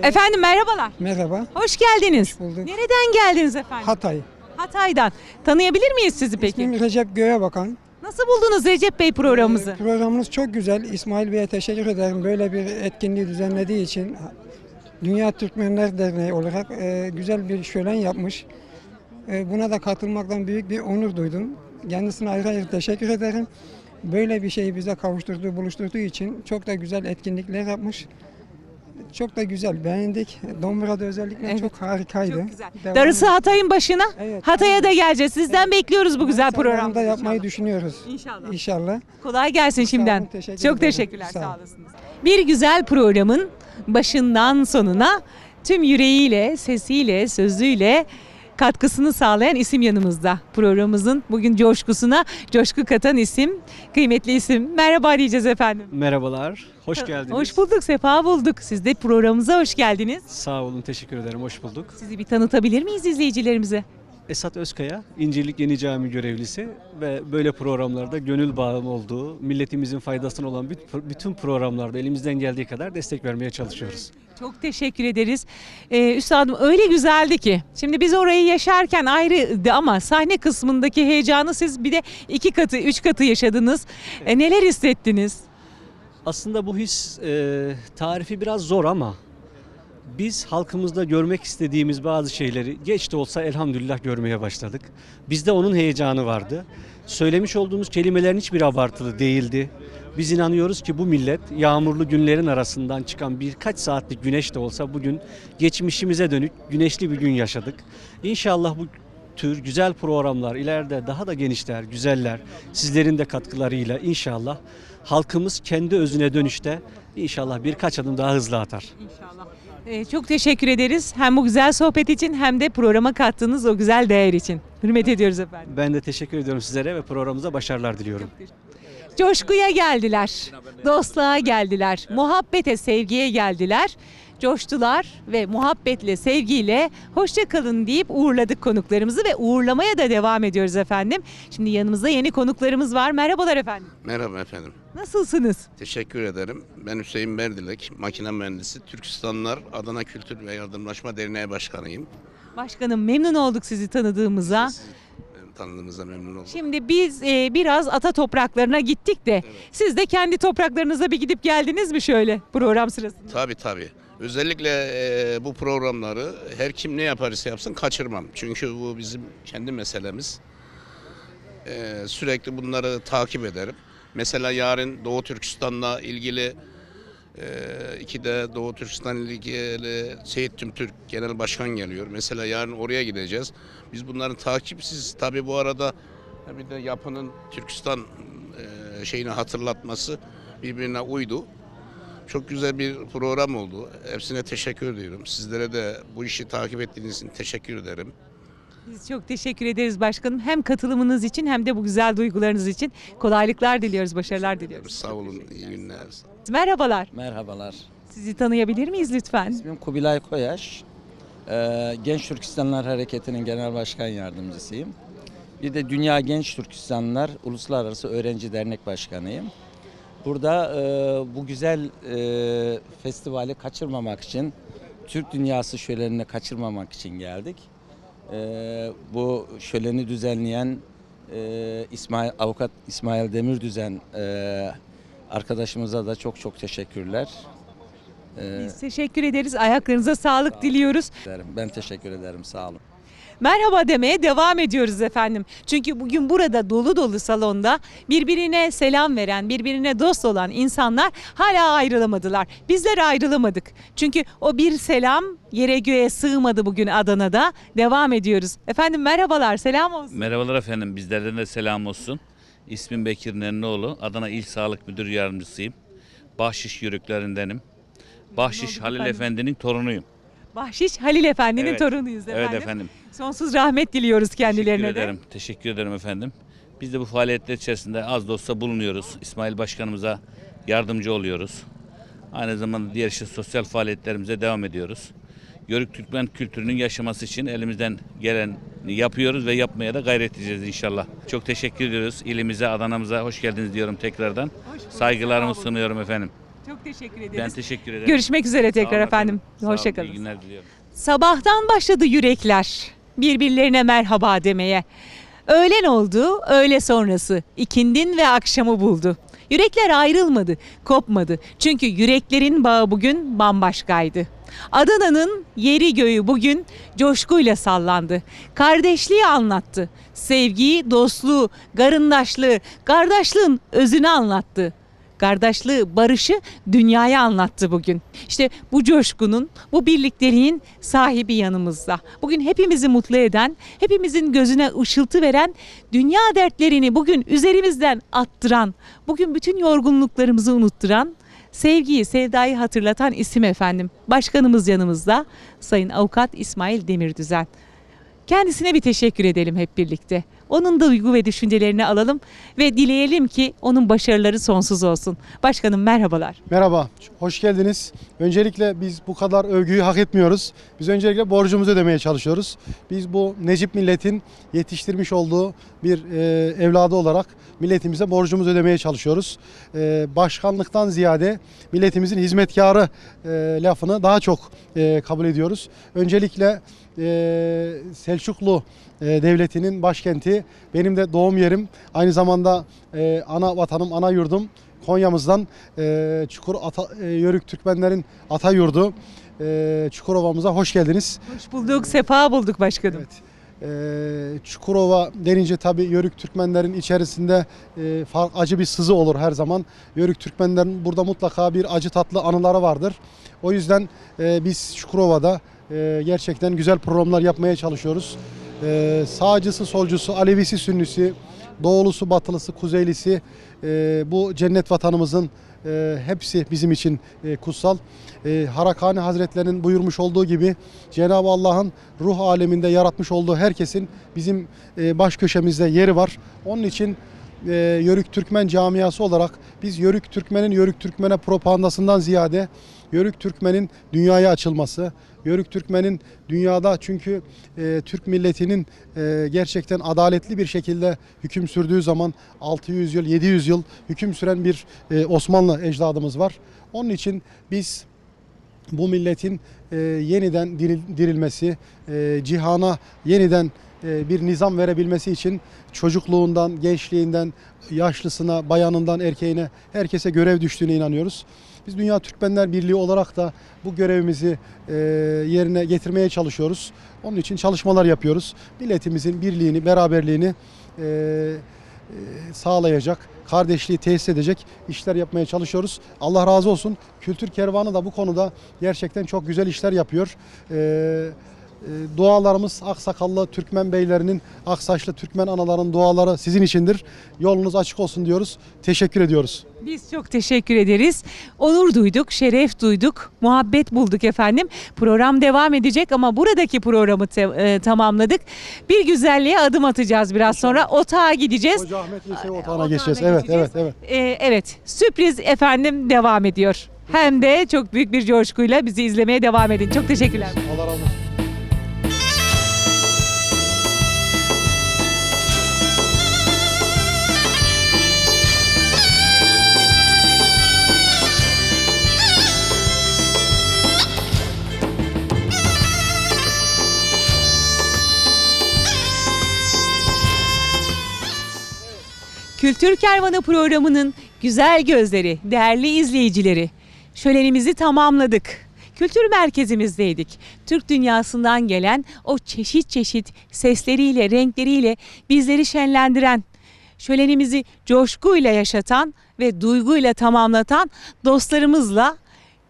Efendim merhabalar. Merhaba. Hoş geldiniz. Hoş bulduk. Nereden geldiniz efendim? Hatay. Hatay'dan. Tanıyabilir miyiz sizi peki? İsmim Recep Göğebakan. Nasıl buldunuz Recep Bey programımızı? Programınız çok güzel. İsmail Bey'e teşekkür ederim. Böyle bir etkinliği düzenlediği için. Dünya Türkmenler Derneği olarak güzel bir şölen yapmış. Buna da katılmaktan büyük bir onur duydum. Kendisine ayrı ayrı teşekkür ederim. Böyle bir şeyi bize kavuşturduğu, buluşturduğu için çok da güzel etkinlikler yapmış. Çok da güzel, beğendik. Dombra'da özellikle Evet, çok harikaydı. Çok güzel. Devam Darısı Hatay'ın başına. Evet, Hatay'a da geleceğiz. Sizden bekliyoruz bu güzel Mayıs aylarında programda. yapmayı düşünüyoruz. İnşallah. İnşallah. Kolay gelsin şimdiden. olun, teşekkür Çok ederim. teşekkürler. Sağ Sağ olun. olasınız. Bir güzel programın başından sonuna tüm yüreğiyle, sesiyle, sözüyle katkısını sağlayan isim yanımızda. Programımızın bugün coşkusuna coşku katan isim, kıymetli isim. Merhaba diyeceğiz efendim. Merhabalar, hoş geldiniz. Hoş bulduk, sefa bulduk. Siz de programımıza hoş geldiniz. Sağ olun, teşekkür ederim, hoş bulduk. Sizi bir tanıtabilir miyiz izleyicilerimize? Esat Özkaya, İncirlik Yeni Cami görevlisi ve böyle programlarda gönül bağım olduğu, milletimizin faydasına olan bütün programlarda elimizden geldiği kadar destek vermeye çalışıyoruz. Çok teşekkür ederiz. Üstadım öyle güzeldi ki. Şimdi biz orayı yaşarken ayrıydı ama sahne kısmındaki heyecanı siz bir de 2 katı, 3 katı yaşadınız. Neler hissettiniz? Aslında bu his tarifi biraz zor ama biz halkımızda görmek istediğimiz bazı şeyleri geç de olsa elhamdülillah görmeye başladık. Bizde onun heyecanı vardı. Söylemiş olduğumuz kelimelerin hiçbir abartılı değildi. Biz inanıyoruz ki bu millet yağmurlu günlerin arasından çıkan birkaç saatlik güneş de olsa bugün geçmişimize dönük güneşli bir gün yaşadık. İnşallah bu tür güzel programlar ileride daha da genişler, güzeller. Sizlerin de katkılarıyla inşallah halkımız kendi özüne dönüşte inşallah birkaç adım daha hızlı atar. İnşallah. Çok teşekkür ederiz. Hem bu güzel sohbet için hem de programa kattığınız o güzel değer için. Hürmet ediyoruz efendim. Ben de teşekkür ediyorum sizlere ve programımıza başarılar diliyorum. Coşkuya geldiler, dostluğa geldiler, muhabbete, sevgiye geldiler. Coştular ve muhabbetle, sevgiyle hoşça kalın deyip uğurladık konuklarımızı ve uğurlamaya da devam ediyoruz efendim. Şimdi yanımızda yeni konuklarımız var. Merhabalar efendim. Merhaba efendim. Nasılsınız? Teşekkür ederim. Ben Hüseyin Berdilek, makine mühendisi, Türkistanlar Adana Kültür ve Yardımlaşma Derneği Başkanıyım. Başkanım memnun olduk sizi tanıdığımıza. Tanıdığınızda memnun oldum. Şimdi biz biraz ata topraklarına gittik de siz de kendi topraklarınıza bir gidip geldiniz mi şöyle program sırasında? Tabii. Özellikle bu programları her kim ne yaparsa yapsın kaçırmam. Çünkü bu bizim kendi meselemiz. Sürekli bunları takip ederim. Mesela yarın Doğu Türkistan'la ilgili iki de Doğu Türkistan ile ilgili Seyit Tümtürk Genel Başkan geliyor. Mesela yarın oraya gideceğiz. Biz bunların takipsiz. Tabii bu arada bir de yapının Türkistan şeyini hatırlatması birbirine uydu. Çok güzel bir program oldu. Hepsine teşekkür ediyorum. Sizlere de bu işi takip ettiğiniz için teşekkür ederim. Biz çok teşekkür ederiz başkanım. Hem katılımınız için hem de bu güzel duygularınız için kolaylıklar diliyoruz, başarılar diliyoruz. Sağ olun, iyi günler. Merhabalar. Merhabalar. Sizi tanıyabilir miyiz lütfen? İsmim Kubilay Koyaş. Genç Türkistanlar Hareketi'nin Genel Başkan Yardımcısıyım. Bir de Dünya Genç Türkistanlar Uluslararası Öğrenci Dernek Başkanıyım. Burada bu güzel festivali kaçırmamak için, Türk Dünyası şölenini kaçırmamak için geldik. Bu şöleni düzenleyen Avukat İsmail Demirdüzen arkadaşımıza da çok teşekkürler. Biz teşekkür ederiz. Ayaklarınıza sağlık diliyoruz. Ben teşekkür ederim. Sağ olun. Merhaba demeye devam ediyoruz efendim. Çünkü bugün burada dolu dolu salonda birbirine selam veren, birbirine dost olan insanlar hala ayrılamadılar. Bizler ayrılamadık. Çünkü o bir selam yere göğe sığmadı bugün Adana'da. Devam ediyoruz. Efendim merhabalar, selam olsun. Merhabalar efendim, bizlerden de selam olsun. İsmim Bekir Nenlioğlu, Adana İl Sağlık Müdür Yardımcısıyım. Bahşiş yörüklerindenim. Bahşiş Halil efendim. Efendi'nin torunuyum. Bahşiş Halil Efendi'nin Evet. torunuyuz efendim. Evet efendim. Sonsuz rahmet diliyoruz kendilerine Teşekkür de. ederim. Teşekkür ederim efendim. Biz de bu faaliyetler içerisinde az da olsa bulunuyoruz. İsmail Başkanımıza yardımcı oluyoruz. Aynı zamanda diğer sosyal faaliyetlerimize devam ediyoruz. Yörük Türkmen kültürünün yaşaması için elimizden geleni yapıyoruz ve yapmaya da gayret edeceğiz inşallah. Çok teşekkür ediyoruz. İlimize, Adana'mıza hoş geldiniz diyorum tekrardan. Saygılarımı sunuyorum efendim. Çok teşekkür ederiz. Ben teşekkür ederim. Görüşmek üzere Sağ tekrar olun efendim. Sağ olun, Hoşçakalın. İyi günler diliyorum. Sabahtan başladı yürekler birbirlerine merhaba demeye. Öğlen oldu, öğle sonrası, ikindin ve akşamı buldu. Yürekler ayrılmadı, kopmadı. Çünkü yüreklerin bağı bugün bambaşkaydı. Adana'nın yeri göğü bugün coşkuyla sallandı. Kardeşliği anlattı. Sevgiyi, dostluğu, garındaşlığı, kardeşliğin özünü anlattı. Kardeşliği, barışı dünyaya anlattı bugün. İşte bu coşkunun, bu birlikteliğin sahibi yanımızda. Bugün hepimizi mutlu eden, hepimizin gözüne ışıltı veren, dünya dertlerini bugün üzerimizden attıran, bugün bütün yorgunluklarımızı unutturan, sevgiyi, sevdayı hatırlatan isim efendim. Başkanımız yanımızda, Sayın Avukat İsmail Demirdüzen. Kendisine bir teşekkür edelim hep birlikte. Onun da duygu ve düşüncelerini alalım ve dileyelim ki onun başarıları sonsuz olsun. Başkanım merhabalar. Merhaba, hoş geldiniz. Öncelikle biz bu kadar övgüyü hak etmiyoruz. Biz öncelikle borcumuzu ödemeye çalışıyoruz. Biz bu Necip milletin yetiştirmiş olduğu bir evladı olarak milletimize borcumuzu ödemeye çalışıyoruz. Başkanlıktan ziyade milletimizin hizmetkarı lafını daha çok kabul ediyoruz. Öncelikle Selçuklu devletinin başkenti, benim de doğum yerim, aynı zamanda ana vatanım, ana yurdum Konya'mızdan Yörük Türkmenlerin ata yurdu Çukurova'mıza hoş geldiniz. Hoş bulduk, sefa bulduk başkanım. Evet. Çukurova denince tabii Yörük Türkmenlerin içerisinde acı bir sızı olur her zaman. Yörük Türkmenlerin burada mutlaka bir acı tatlı anıları vardır. O yüzden biz Çukurova'da gerçekten güzel programlar yapmaya çalışıyoruz. Sağcısı, solcusu, Alevisi, Sünnisi, Doğulusu, Batılısı, Kuzeylisi, bu cennet vatanımızın hepsi bizim için kutsal. Harakani Hazretlerinin buyurmuş olduğu gibi Cenab-ı Allah'ın ruh aleminde yaratmış olduğu herkesin bizim baş köşemizde yeri var. Onun için Yörük Türkmen camiası olarak biz Yörük Türkmen'in Yörük Türkmen'e propagandasından ziyade Yörük Türkmen'in dünyaya açılması, Yörük Türkmen'in dünyada, çünkü Türk milletinin gerçekten adaletli bir şekilde hüküm sürdüğü zaman 600 yıl, 700 yıl hüküm süren bir Osmanlı ecdadımız var. Onun için biz bu milletin yeniden dirilmesi, cihana yeniden bir nizam verebilmesi için çocukluğundan, gençliğinden, yaşlısına, bayanından, erkeğine, herkese görev düştüğüne inanıyoruz. Biz Dünya Türkmenler Birliği olarak da bu görevimizi yerine getirmeye çalışıyoruz. Onun için çalışmalar yapıyoruz. Milletimizin birliğini, beraberliğini sağlayacak, kardeşliği tesis edecek işler yapmaya çalışıyoruz. Allah razı olsun. Kültür Kervanı da bu konuda gerçekten çok güzel işler yapıyor. Dualarımız aksakallı Türkmen beylerinin, aksaçlı Türkmen anaların duaları sizin içindir. Yolunuz açık olsun diyoruz. Teşekkür ediyoruz. Biz çok teşekkür ederiz. Onur duyduk, şeref duyduk, muhabbet bulduk efendim. Program devam edecek ama buradaki programı tamamladık. Bir güzelliğe adım atacağız biraz sonra. Otağa gideceğiz. Hoca Ahmet Yesevi Otağı'na Otağına geçeceğiz. geçeceğiz. Evet. Evet, sürpriz efendim devam ediyor. Hem de çok büyük bir coşkuyla bizi izlemeye devam edin. Çok teşekkürler. Allah razı olsun. Kültür Kervanı programının güzel gözleri, değerli izleyicileri, şölenimizi tamamladık. Kültür merkezimizdeydik. Türk dünyasından gelen o çeşit çeşit sesleriyle, renkleriyle bizleri şenlendiren, şölenimizi coşkuyla yaşatan ve duyguyla tamamlatan dostlarımızla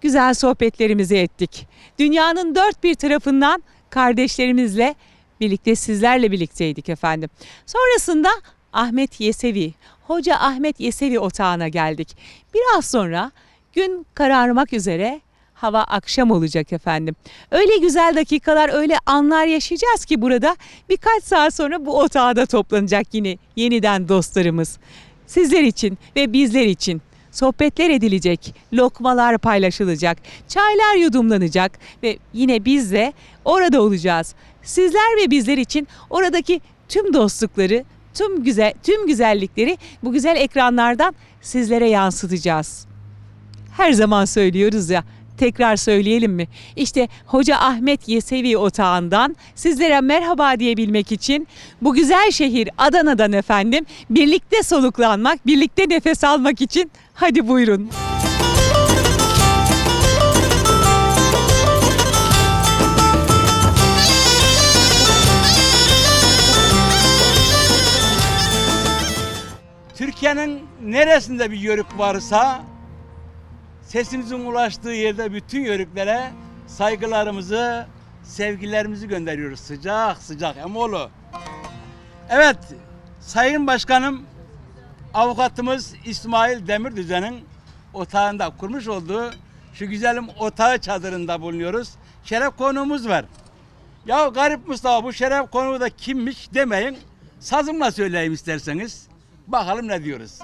güzel sohbetlerimizi ettik. Dünyanın dört bir tarafından kardeşlerimizle birlikte, sizlerle birlikteydik efendim. Sonrasında Ahmet Yesevi, Hoca Ahmet Yesevi Otağı'na geldik. Biraz sonra gün kararmak üzere, hava akşam olacak efendim. Öyle güzel dakikalar, öyle anlar yaşayacağız ki burada birkaç saat sonra bu otağa da toplanacak yine yeniden dostlarımız. Sizler için ve bizler için sohbetler edilecek, lokmalar paylaşılacak, çaylar yudumlanacak ve yine biz de orada olacağız. Sizler ve bizler için oradaki tüm dostlukları, tüm güzellikleri bu güzel ekranlardan sizlere yansıtacağız. her zaman söylüyoruz ya. Tekrar söyleyelim mi? İşte Hoca Ahmet Yesevi Otağı'ndan sizlere merhaba diyebilmek için bu güzel şehir Adana'dan efendim birlikte soluklanmak, birlikte nefes almak için hadi buyurun. Türkiye'nin neresinde bir yörük varsa sesimizin ulaştığı yerde bütün yörüklere saygılarımızı, sevgilerimizi gönderiyoruz. Sıcak sıcak Emoğlu. Evet, Sayın Başkanım, avukatımız İsmail Demirdüzen'in otağında kurmuş olduğu şu güzelim otağı çadırında bulunuyoruz. Şeref konuğumuz var. Ya garip Mustafa, bu şeref konuğu da kimmiş demeyin. Sazımla söyleyeyim isterseniz. Bakalım ne diyoruz.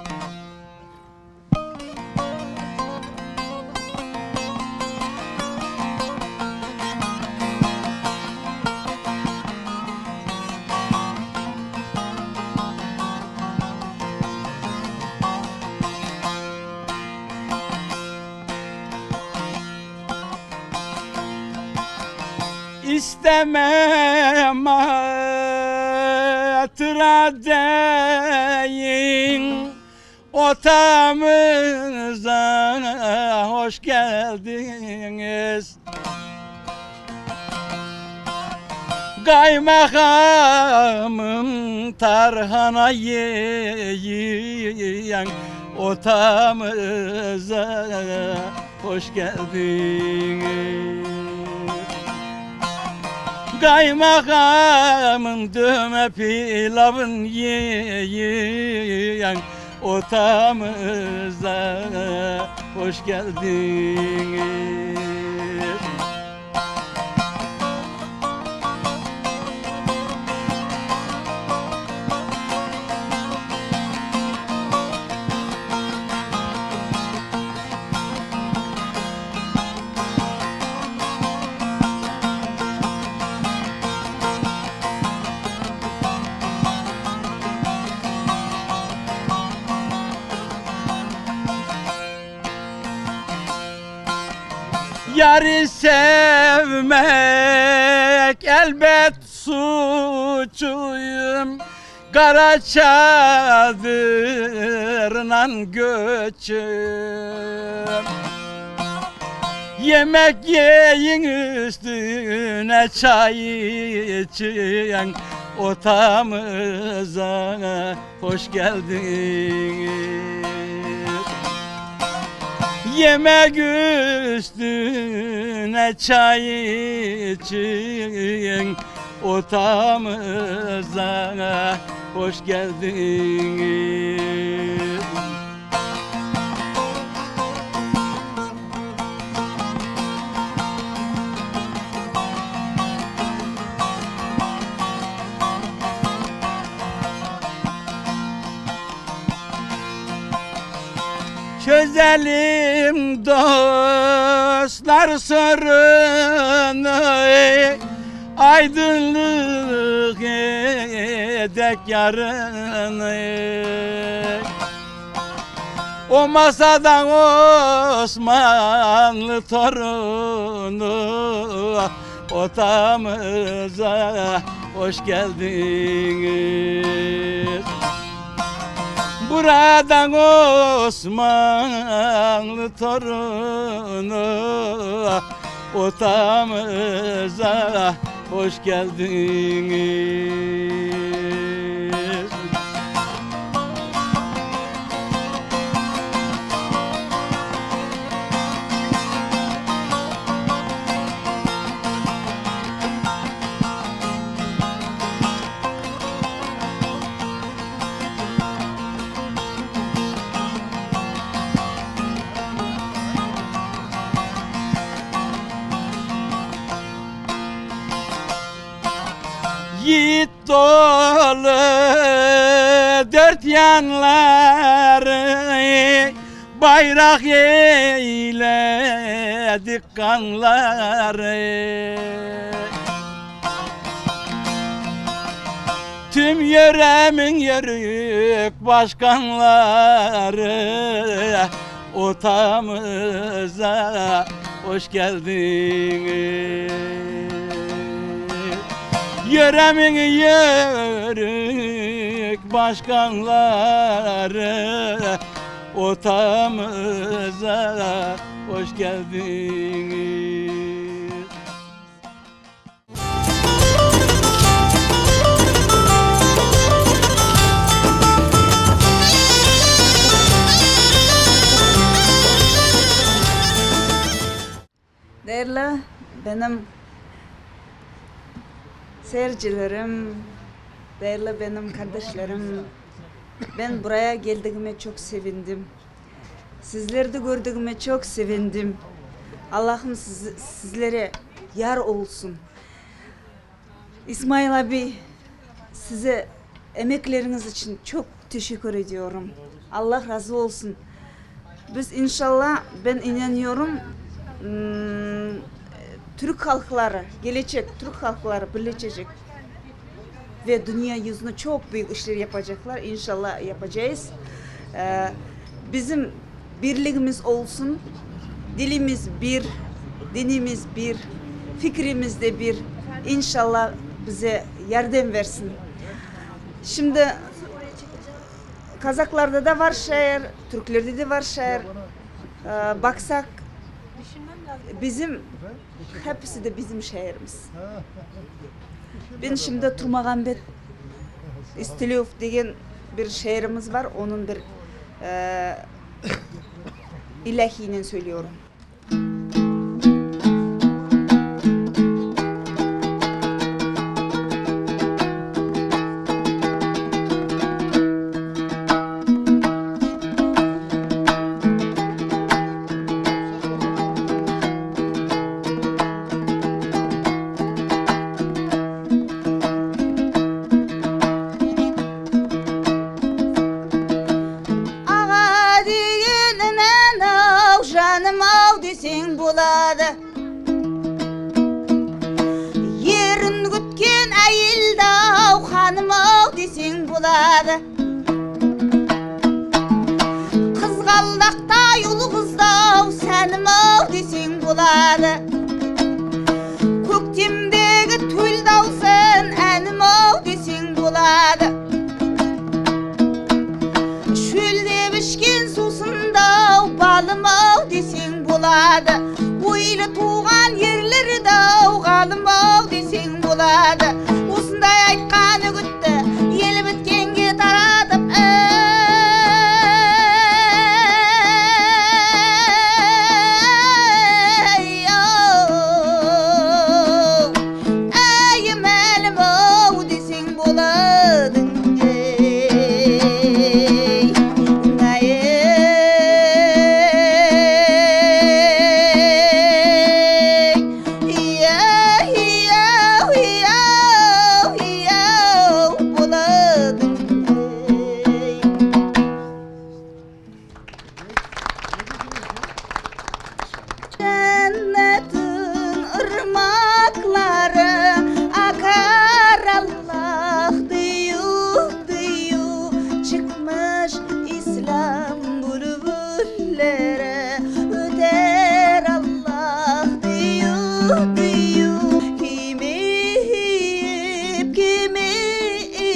İstemem hatıra deyin, otağımıza hoş geldiniz. Kaymakamım tarhana yiyen, otağımıza hoş geldiniz. Kaymakamın döme pilavın yiyen, otağımıza hoş geldiniz. Yarı sevmek elbet suçuyum, kara çadırla göçüm. Yemek yiyin üstüne çay için, otağımıza hoş geldiniz. Yemek üstüne çay için, otağımıza hoş geldiniz. Çözelim dostlar sorunu, aydınlık edek yarını. O masadan Osmanlı torunu, otağımıza hoş geldiniz. Buradan Osmanlı torunu, otağımıza hoş geldiniz. Yiğit dolu dört yanları, bayrak eyledik kanları. Tüm yöremin yörük başkanları, ortamıza hoş geldiniz. Yöremin yörük başkanları ortamıza hoş geldiniz. Değerli benim seyircilerim, değerli benim kardeşlerim, ben buraya geldiğime çok sevindim. Sizleri de gördüğüme çok sevindim. Allah'ım sizlere yar olsun. İsmail abi, size emekleriniz için çok teşekkür ediyorum. Allah razı olsun. Biz inşallah, ben inanıyorum, Türk halkları, gelecek Türk halkları birleşecek ve dünya yüzüne çok büyük işler yapacaklar. İnşallah yapacağız. Bizim birliğimiz olsun, dilimiz bir, dinimiz bir, fikrimiz de bir. İnşallah bize yardım versin. Şimdi Kazaklarda da var şair, Türklerde de var şair. Baksak bizim hepsi de bizim şairimiz. Ben şimdi Turmagambet İstilov degen bir şairimiz var. Onun bir ilahinen söylüyorum. Yerin gütken ayil dav hanım av deseng buladı. Kızgaldakta yolu kızdav senim av deseng buladı. Köktemdegi tül davsın enim av deseng buladı. Şölde pişken susun dav balım av deseng buladı. Uylu tuğan yerleri dav kalım av deseng buladı. Osындай aytqаны күtті, ел біткенге таратып, ey мәлім ау deseng болады. Cennetin ırmakları akar Allah diyu diyu. Çıkmış İslam bülbüllere öter Allah diyu diyu. Kimi yiyip kimi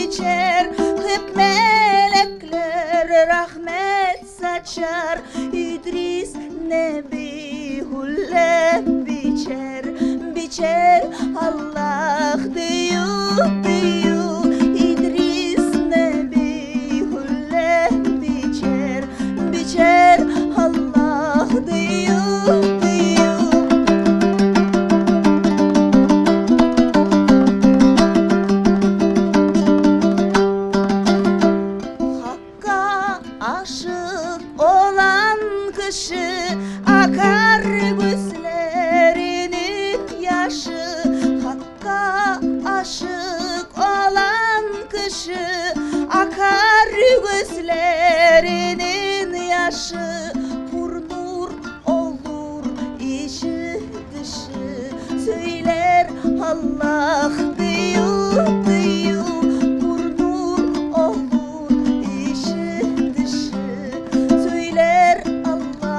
içer, hep melekler rahmet saçar. İdris Nebi hulle biçer, biçer Allah diyu diyu. İdris Nebi hulle biçer, biçer Allah diyu diyu. Hakka aşık olan kişi akar gözlerinin yaşı. Hakka aşık olan kişi akar gözlerinin yaşı. Pur nur olur işi dışı, söyler Allah diyu diyu. Pur nur olur işi dışı, söyler Allah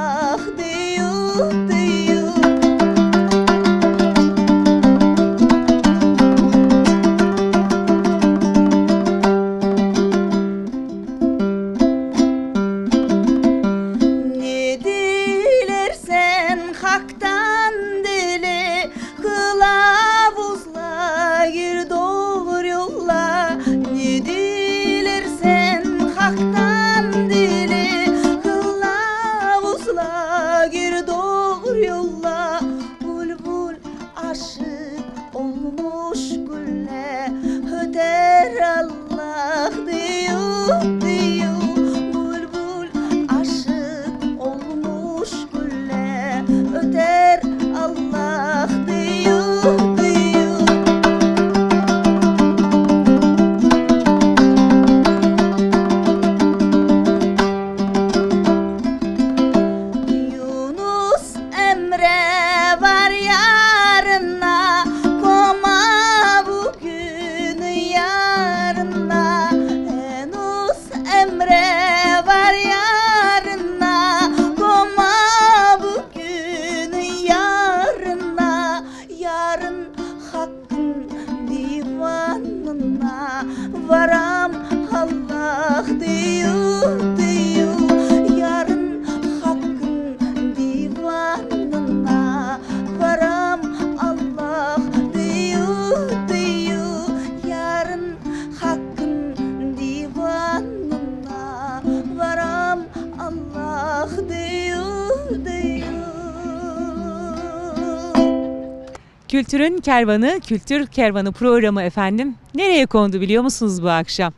Kültürün Kervanı, Kültür Kervanı programı efendim. Nereye kondu biliyor musunuz bu akşam?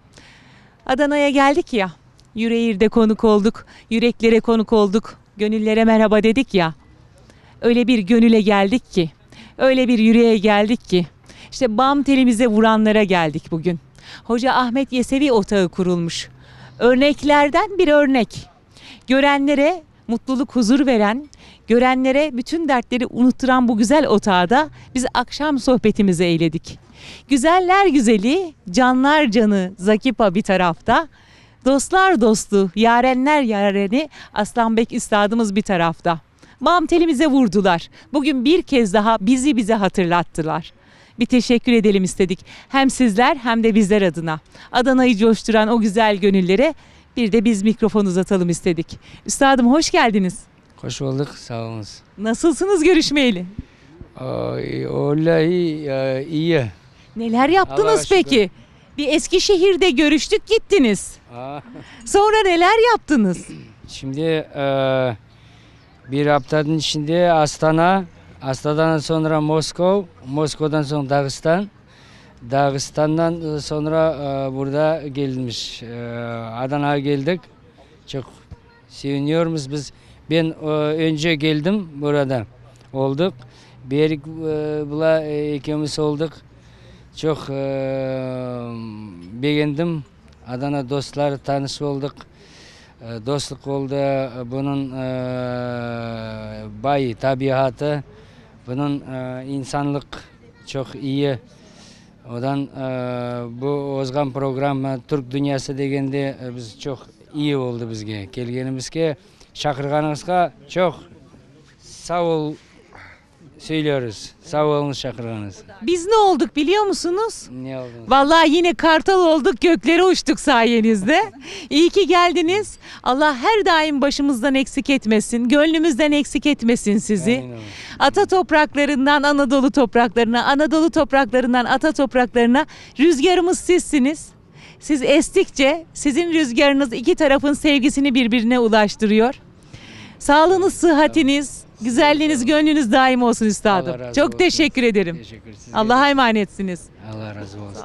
Adana'ya geldik ya. Yüreğir'de konuk olduk, yüreklere konuk olduk, gönüllere merhaba dedik ya. Öyle bir gönüle geldik ki, öyle bir yüreğe geldik ki. İşte bam telimize vuranlara geldik bugün. Hoca Ahmet Yesevi Otağı kurulmuş. Örneklerden bir örnek. Görenlere mutluluk, huzur veren, görenlere bütün dertleri unutturan bu güzel otağı da biz akşam sohbetimizi eyledik. Güzeller güzeli, canlar canı Zakipa bir tarafta, dostlar dostu, yarenler yareni Aslanbek Üstadımız bir tarafta. Bam telimize vurdular. Bugün bir kez daha bize hatırlattılar. Bir teşekkür edelim istedik. Hem sizler hem de bizler adına. Adana'yı coşturan o güzel gönüllere bir de biz mikrofon uzatalım istedik. Üstadım hoş geldiniz. Hoş bulduk, sağ olunuz. Nasılsınız görüşmeyeli? Vallahi iyi. Neler Allah'a yaptınız şükür. peki? Bir Eskişehir'de görüştük gittiniz. Aa, Sonra neler yaptınız? Şimdi bir haftanın içinde Astana, Astana'dan sonra Moskova, Moskova'dan sonra Dağıstan, Dağıstan'dan sonra burada gelmiş, Adana'ya geldik. Çok seviniyoruz biz. Ben önce geldim burada olduk. Bir bula ikimiz olduk. Çok beğendim. Adana dostlar tanış olduk. Dostluk oldu. Bunun bay tabiatı, bunun insanlık çok iyi. Odan bu ozgan program Türk Dünyası degende biz çok iyi oldu bizge. Kelgenimizge, şakırganınızga çok sağ ol söylüyoruz. Sağ olun şakırganınız. Biz ne olduk biliyor musunuz? Ne oldunuz? Vallahi yine kartal olduk, göklere uçtuk sayenizde. İyi ki geldiniz. Allah her daim başımızdan eksik etmesin, gönlümüzden eksik etmesin sizi. Amin, amin. Ata topraklarından Anadolu topraklarına, Anadolu topraklarından ata topraklarına rüzgarımız sizsiniz. Siz estikçe sizin rüzgarınız iki tarafın sevgisini birbirine ulaştırıyor. Sağlığınız, sıhhatiniz, güzelliğiniz, gönlünüz daim olsun üstadım. Allah razı Çok olsun. teşekkür ederim. Teşekkür size. Allah'a emanetsiniz. Allah razı olsun.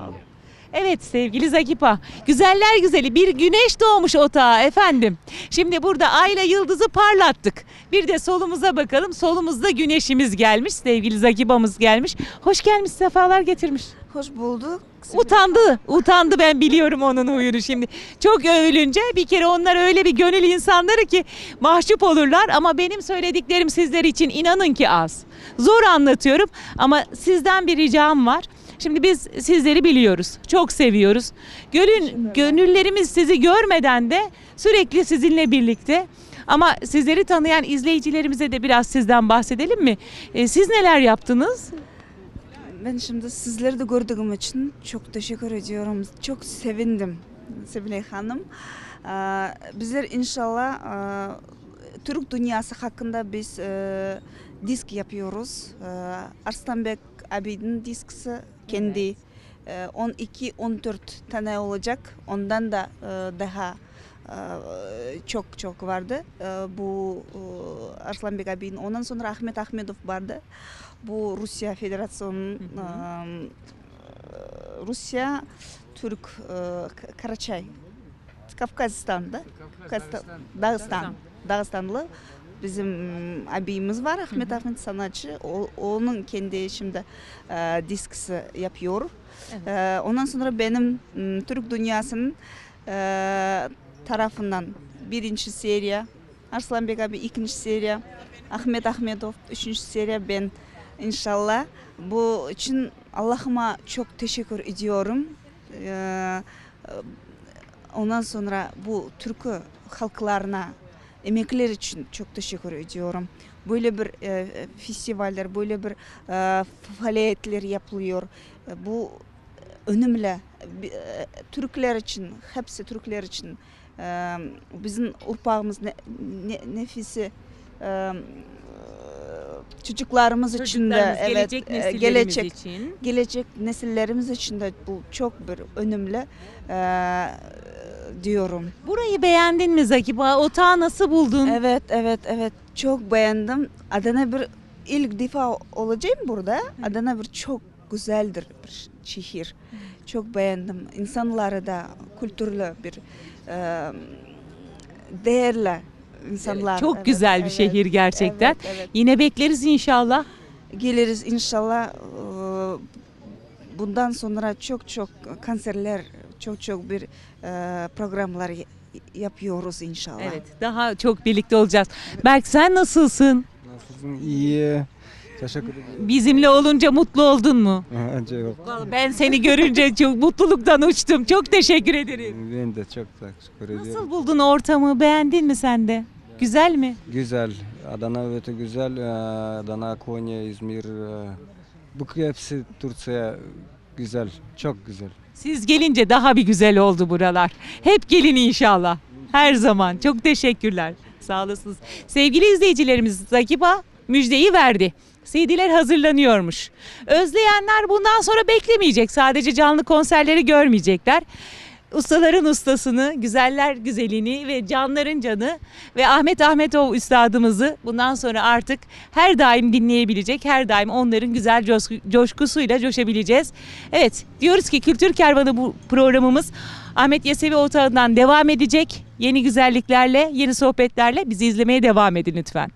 Evet sevgili Zakipa, güzeller güzeli bir güneş doğmuş otağa efendim. Şimdi burada ayla yıldızı parlattık. Bir de solumuza bakalım. Solumuzda güneşimiz gelmiş, sevgili Zakipa'mız gelmiş. Hoş gelmiş, sefalar getirmiş. Hoş bulduk. Utandı ben biliyorum onun huyunu şimdi. Çok övülünce bir kere onlar öyle bir gönül insanları ki mahcup olurlar. Ama benim söylediklerim sizler için inanın ki az. Zor anlatıyorum ama sizden bir ricam var. Şimdi biz sizleri biliyoruz, çok seviyoruz. Gönüllerimiz sizi görmeden de sürekli sizinle birlikte. Ama sizleri tanıyan izleyicilerimize de biraz sizden bahsedelim mi? Siz neler yaptınız? Ben şimdi sizleri de gördüğüm için çok teşekkür ediyorum. Çok sevindim Sevilay Hanım. Bizler inşallah Türk dünyası hakkında biz disk yapıyoruz. Arslanbek abinin diskisi kendi 12-14 tane olacak. Ondan da daha çok vardı. Bu Arslanbek abinin. Ondan sonra Ahmet Ahmedov vardı. Bu Rusya Federasyonu, Rusya, Türk, Karaçay, Kafkazistan'da, Dağıstanlı bizim abimiz var. Ahmet sanatçı. Onun kendi şimdi diskisi yapıyor. Evet. Ondan sonra benim Türk dünyasının tarafından birinci seriye, Arslanbek abi ikinci seriye, Ahmet Ahmedov üçüncü seriye ben inşallah. Bu için Allah'ıma çok teşekkür ediyorum. Ondan sonra bu Türk halklarına, emekler için çok teşekkür ediyorum. Böyle bir festivaller, böyle bir faaliyetler yapılıyor. Bu önemli. Türkler için, hepsi Türkler için bizim urpağımız nefisi çocuklarımız için de gelecek evet, gelecek nesillerimiz için de bu çok bir önemli diyorum. Burayı beğendin mi Zakipa? Otağı nasıl buldun? Evet çok beğendim. Adana bir ilk defa olacağım burada. Adana bir çok güzeldir bir şehir. Çok beğendim. İnsanları da kültürlü bir değerli insanlar. Çok Evet, güzel bir evet. şehir gerçekten. Evet, evet. Yine bekleriz inşallah. Geliriz inşallah. Bundan sonra çok konserler, çok bir programlar yapıyoruz inşallah. Evet, daha çok birlikte olacağız. Berk sen nasılsın? Nasılsın? İyi. Teşekkür ederim. Bizimle olunca mutlu oldun mu? Önce yok. Vallahi ben seni görünce çok mutluluktan uçtum. Çok teşekkür ederim. Ben de çok teşekkür ediyorum. Nasıl buldun ortamı? Beğendin mi sen de? Güzel mi? Güzel. Adana öte güzel. Adana, Konya, İzmir. Bu hepsi Türkiye güzel. Çok güzel. Siz gelince daha bir güzel oldu buralar. Hep gelin inşallah. Her zaman. Çok teşekkürler. Sağ olasınız. Sevgili izleyicilerimiz, Zakiba müjdeyi verdi. CD'ler hazırlanıyormuş. Özleyenler bundan sonra beklemeyecek. Sadece canlı konserleri görmeyecekler. Ustaların ustasını, güzeller güzelini ve canların canı ve Ahmet Ahmetov üstadımızı bundan sonra artık her daim dinleyebilecek, her daim onların güzel coşkusuyla coşabileceğiz. Evet, diyoruz ki Kültür Kervanı bu programımız Ahmet Yesevi Otağı'ndan devam edecek. Yeni güzelliklerle, yeni sohbetlerle bizi izlemeye devam edin lütfen.